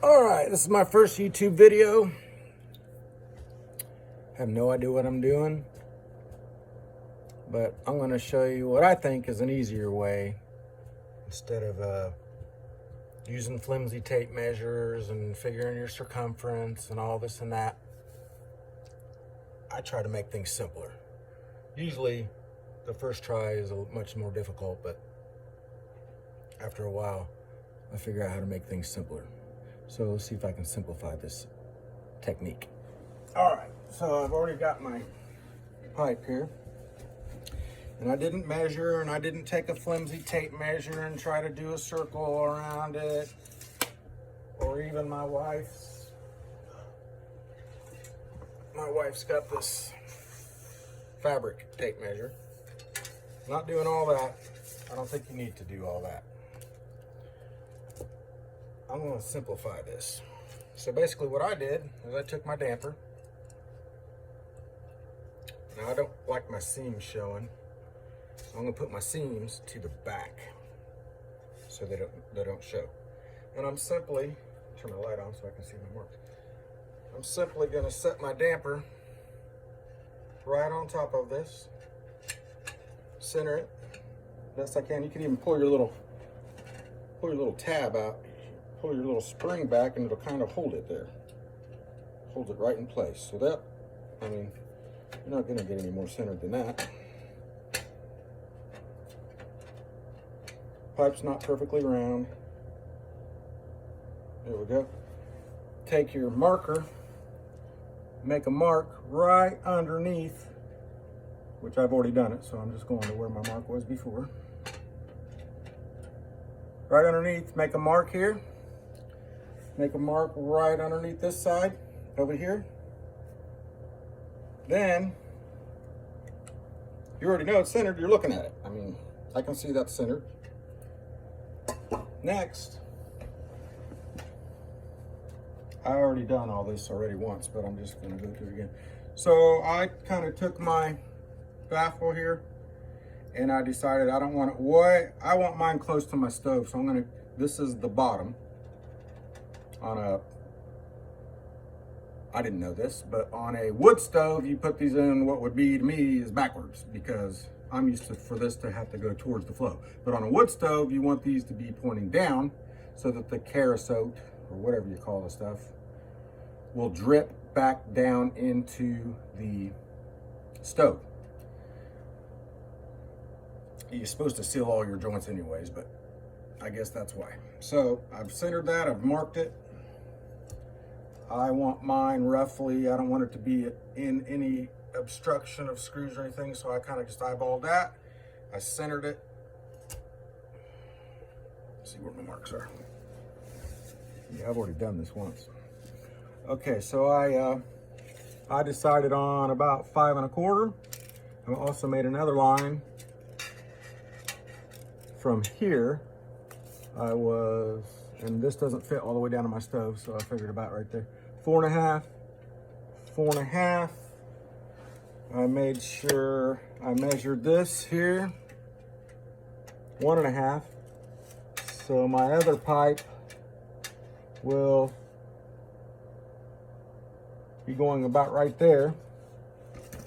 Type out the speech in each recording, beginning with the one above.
Alright, this is my first YouTube video. I have no idea what I'm doing, but I'm going to show you what I think is an easier way instead of using flimsy tape measures and figuring your circumference and all this and that. I try to make things simpler. Usually the first try is much more difficult, but after a while I figure out how to make things simpler. So let's see if I can simplify this technique. All right, so I've already got my pipe here. And I didn't measure, and I didn't take a flimsy tape measure and try to do a circle around it. Or even my wife's got this fabric tape measure. Not doing all that. I don't think you need to do all that. I'm going to simplify this. So basically what I did is I took my damper. Now I don't like my seams showing, so I'm going to put my seams to the back so they don't show. And I'm simply, turn my light on so I can see my marks. I'm simply going to set my damper right on top of this, center it best I can. You can even pull your little tab out, pull your little spring back, and it'll kind of hold it there. Holds it right in place. So that, I mean, you're not going to get any more centered than that. Pipe's not perfectly round. There we go. Take your marker, make a mark right underneath, which I've already done it, so I'm just going to where my mark was before. Right underneath, make a mark here. Make a mark right underneath this side, over here. Then, you already know it's centered, you're looking at it. I mean, I can see that's centered. Next, I already done all this already once, but I'm just gonna go through it again. So I kind of took my baffle here and I decided I don't want it, I want mine close to my stove. So I'm gonna, this is the bottom on a, I didn't know this, but on a wood stove, you put these in what would be to me is backwards, because I'm used to for this to have to go towards the flow. But on a wood stove, you want these to be pointing down so that the creosote, or whatever you call the stuff, will drip back down into the stove. You're supposed to seal all your joints anyways, but I guess that's why. So I've centered that, I've marked it. I want mine roughly, I don't want it to be in any obstruction of screws or anything, so I kind of just eyeballed that. I centered it. Let's see where my marks are. Yeah, I've already done this once. Okay, so I decided on about 5 1/4. I also made another line from here. And this doesn't fit all the way down to my stove, so I figured about right there. 4 1/2, 4 1/2. I made sure I measured this here, 1 1/2. So my other pipe will be going about right there,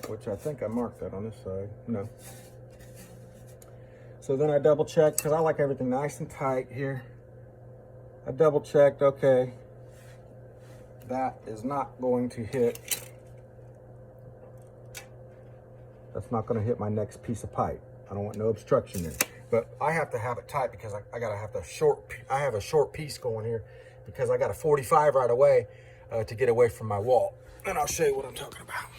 which I think I marked that on this side. No. So then I double checked, because I like everything nice and tight here. I double checked, okay, that is not going to hit, that's not going to hit my next piece of pipe. I don't want no obstruction there. But I have to have it tight because I have a short piece going here because I got a 45 right away to get away from my wall. And I'll show you what I'm talking about.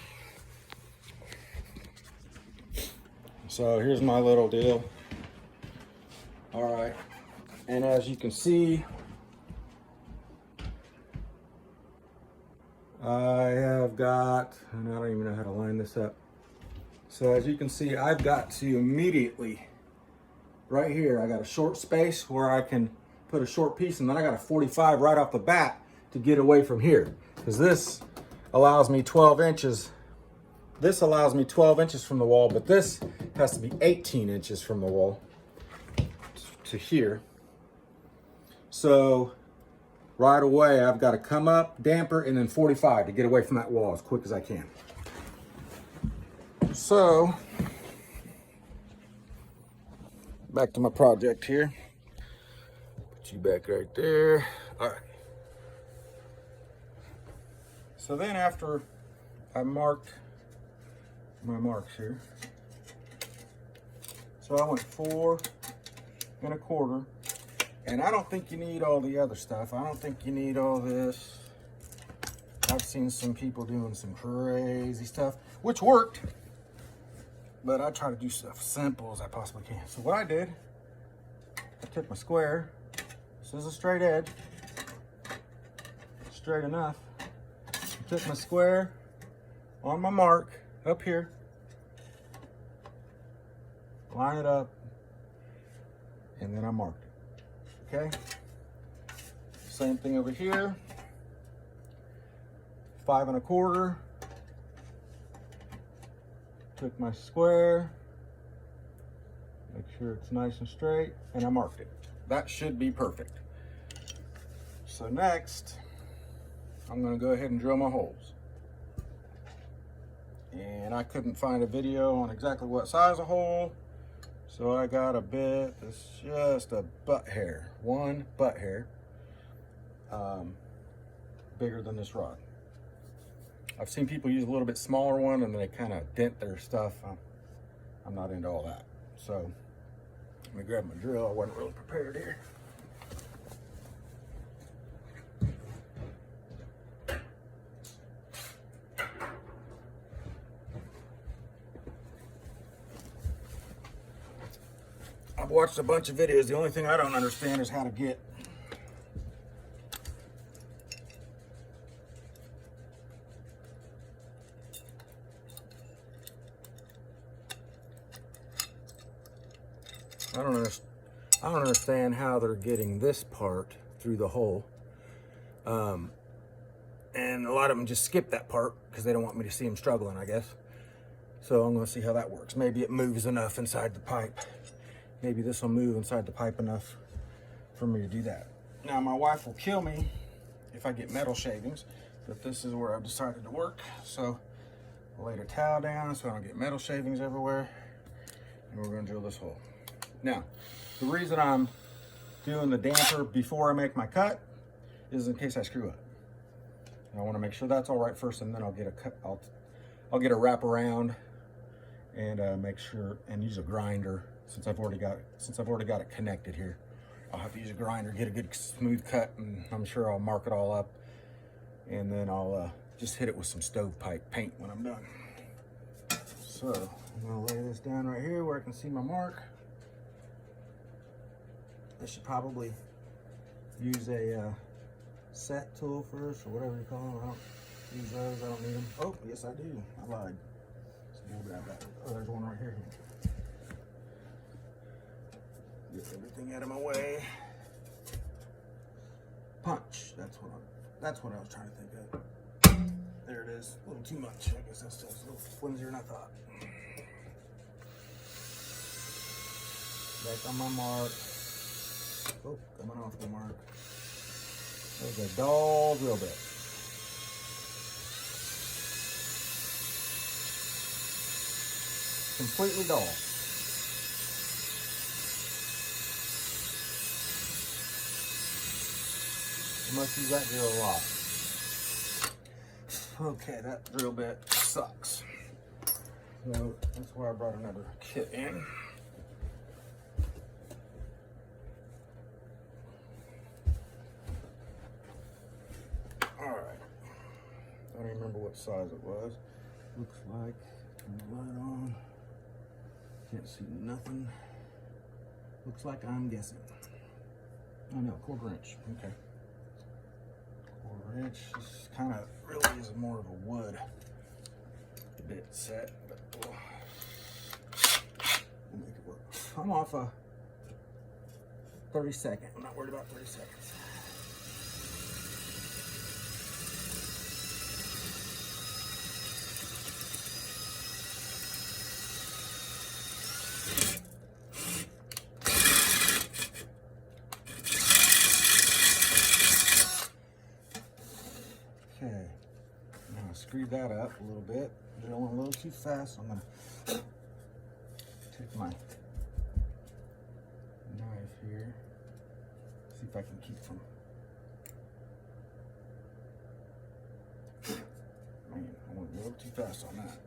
So here's my little deal. All right, and as you can see, I have got, and I don't even know how to line this up. So as you can see, I've got to immediately, right here, I got a short space where I can put a short piece, and then I got a 45 right off the bat to get away from here. Because this allows me 12 inches. This allows me 12 inches from the wall, but this has to be 18 inches from the wall to here. So right away, I've got to come up, damper, and then 45 to get away from that wall as quick as I can. So, back to my project here. Put you back right there. All right. So then after I marked my marks here, so I went 4 1/4, and I don't think you need all the other stuff. I don't think you need all this. I've seen some people doing some crazy stuff, which worked, but I try to do stuff simple as I possibly can. So what I did, I took my square. This is a straight edge, straight enough. I took my square on my mark up here, line it up, and then I marked it. Okay? Same thing over here. 5 1/4. Took my square, make sure it's nice and straight, and I marked it. That should be perfect. So next, I'm gonna go ahead and drill my holes. And I couldn't find a video on exactly what size of hole, so I got a bit, it's just a butt hair, 1 butt hair, bigger than this rod. I've seen people use a little bit smaller one and they kind of dent their stuff. I'm not into all that. So let me grab my drill. I wasn't really prepared here. I've watched a bunch of videos. The only thing I don't understand is how to get I don't understand how they're getting this part through the hole. And a lot of them just skip that part because they don't want me to see them struggling, I guess. So I'm gonna see how that works. Maybe it moves enough inside the pipe. Maybe this will move inside the pipe enough for me to do that. Now my wife will kill me if I get metal shavings, but this is where I've decided to work. So I laid a towel down so I don't get metal shavings everywhere. And we're gonna drill this hole. Now, the reason I'm doing the damper before I make my cut is in case I screw up. And I want to make sure that's all right first, and then I'll get a cut. I'll get a wrap around and make sure and use a grinder since I've already got it connected here. I'll have to use a grinder, get a good smooth cut, and I'm sure I'll mark it all up, and then I'll just hit it with some stovepipe paint when I'm done. So I'm gonna lay this down right here where I can see my mark. I should probably use a set tool first, or whatever you call them. I don't use those, I don't need them. Oh, yes I do, I lied. So we'll grab that. Oh, there's one right here. Get everything out of my way. Punch, that's what I was trying to think of. There it is, a little too much. I guess that's just a little flimsier than I thought. Back on my mark. Oh, coming off the mark. There's a dull drill bit. Completely dull. You must use that drill a lot. Okay, that drill bit sucks. So that's why I brought another kit in. I don't remember what size it was. Looks like, turn the light on. Can't see nothing. Looks like I'm guessing. Oh no, 1/4 inch. Okay. 1/4 inch. This kind of really is more of a wood bit set, but we'll make it work. I'm off a 30-second. I'm not worried about 30 seconds. Okay, now I screwed that up a little bit, drilling a little too fast. So I'm gonna take my knife here, see if I can keep from. Man, I went a little too fast on that.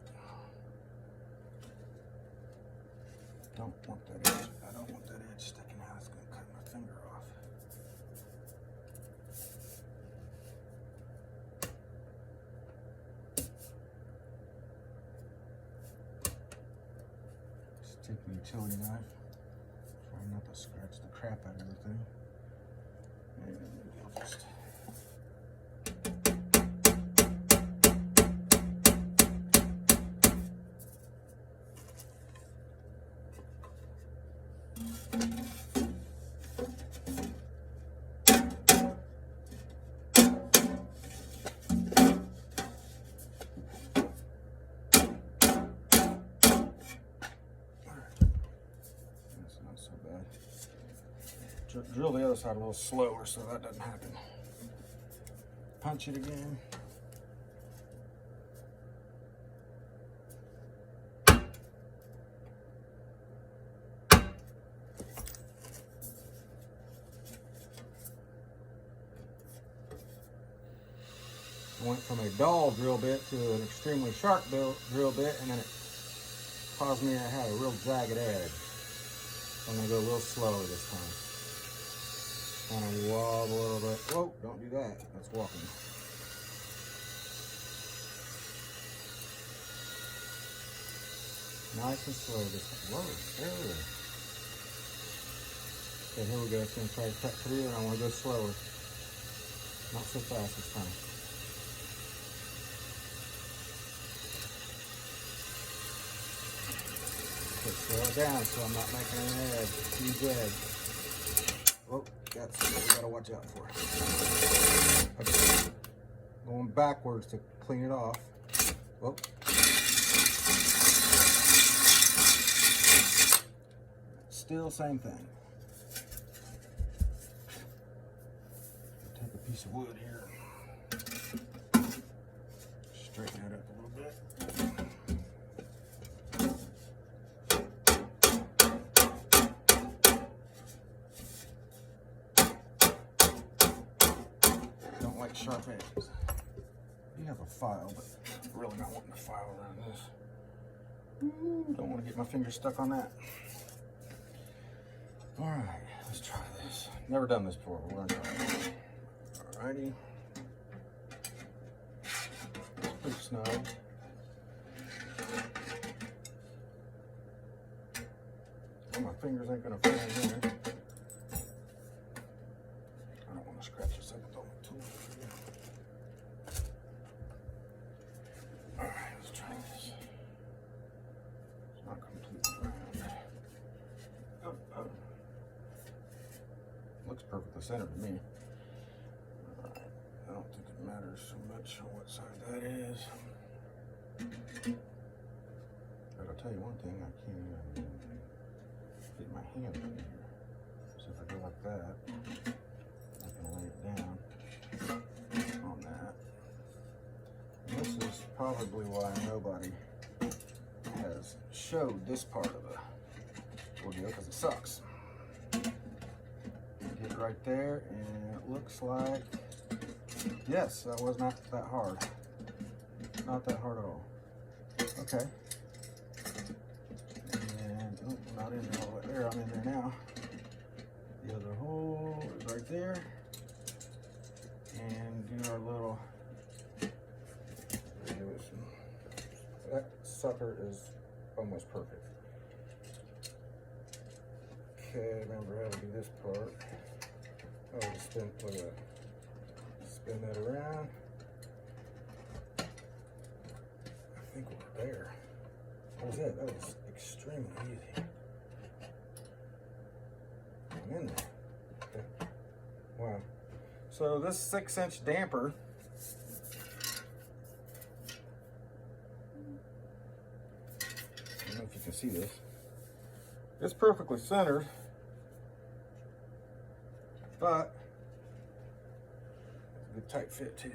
Don't want that edge. I don't want that edge sticking out. It's gonna cut my finger off. Just take the utility knife. Try not to scratch the crap out of everything. And maybe I'll just. Drill the other side a little slower so that doesn't happen. Punch it again. I went from a dull drill bit to an extremely sharp drill bit, and then it caused me to have a real jagged edge. So I'm going to go a little slower this time. Kind of wobble a little bit. Whoa, don't do that. That's walking. Nice and slow this time. Whoa, there we go. Okay, here we go. It's going to try to cut through, and I want to go slower. Not so fast this time. Okay, slow it down so I'm not making an edge, huge edge. Whoa, that's what we gotta watch out for. Okay. Going backwards to clean it off. Whoa. Still same thing. Take a piece of wood here. Straighten that up a little bit. Sharp edges. You have a file, but really not wanting a file around this. Ooh, don't want to get my finger stuck on that. All right, let's try this. Never done this before, but we're gonna try it. All righty. It's pretty snug. Well, my fingers ain't gonna fit in here. I don't want to scratch this up with all my tools. Alright, let's try this. It's not completely round. Oh. Looks perfectly centered to me. Alright, I don't think it matters so much on what side that is. But I'll tell you one thing, I can't even get my hand in here. So if I go like that, I can lay it down on that. And this is probably why nobody has showed this part of the ordeal, because it sucks. Get right there, and it looks like, yes, that was not that hard. Not that hard at all. Okay. And, oh, not in there all the way there, I'm in there now. The other hole is right there. And do our little, that sucker is almost perfect. Okay, remember how to do this part. Oh, just spin that around. I think we're there. That was it. That was extremely easy. I'm in there. Okay. Wow. So this 6-inch damper, I don't know if you can see this, it's perfectly centered, but it's a good tight fit too.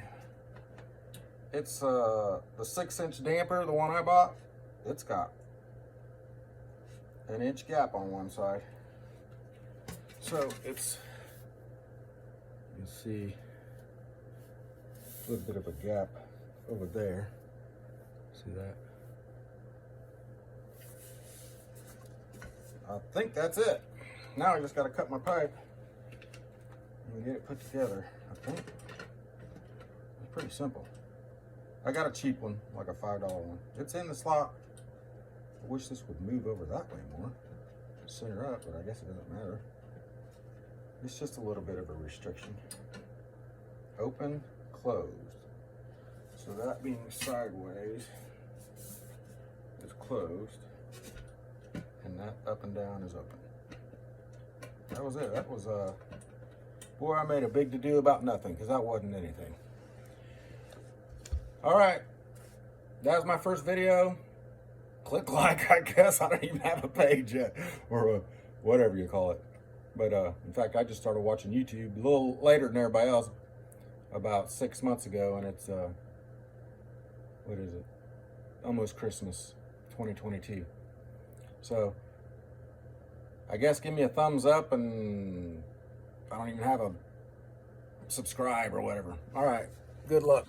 It's the 6-inch damper, the one I bought. It's got an inch gap on one side. So it's, you see a little bit of a gap over there. See that? I think that's it. Now I just got to cut my pipe and get it put together. I think it's pretty simple. I got a cheap one, like a $5 one. It's in the slot. I wish this would move over that way more. Center up, but I guess it doesn't matter. It's just a little bit of a restriction. Open, closed. So that being sideways is closed, and that up and down is open. That was it. That was boy, I made a big to-do about nothing, because that wasn't anything. All right, that was my first video. Click like, I guess. I don't even have a page yet, or whatever you call it. But in fact, I just started watching YouTube a little later than everybody else, about 6 months ago, and it's what is it? Almost Christmas, 2022. So I guess give me a thumbs up, and I don't even have a subscribe or whatever. All right, good luck.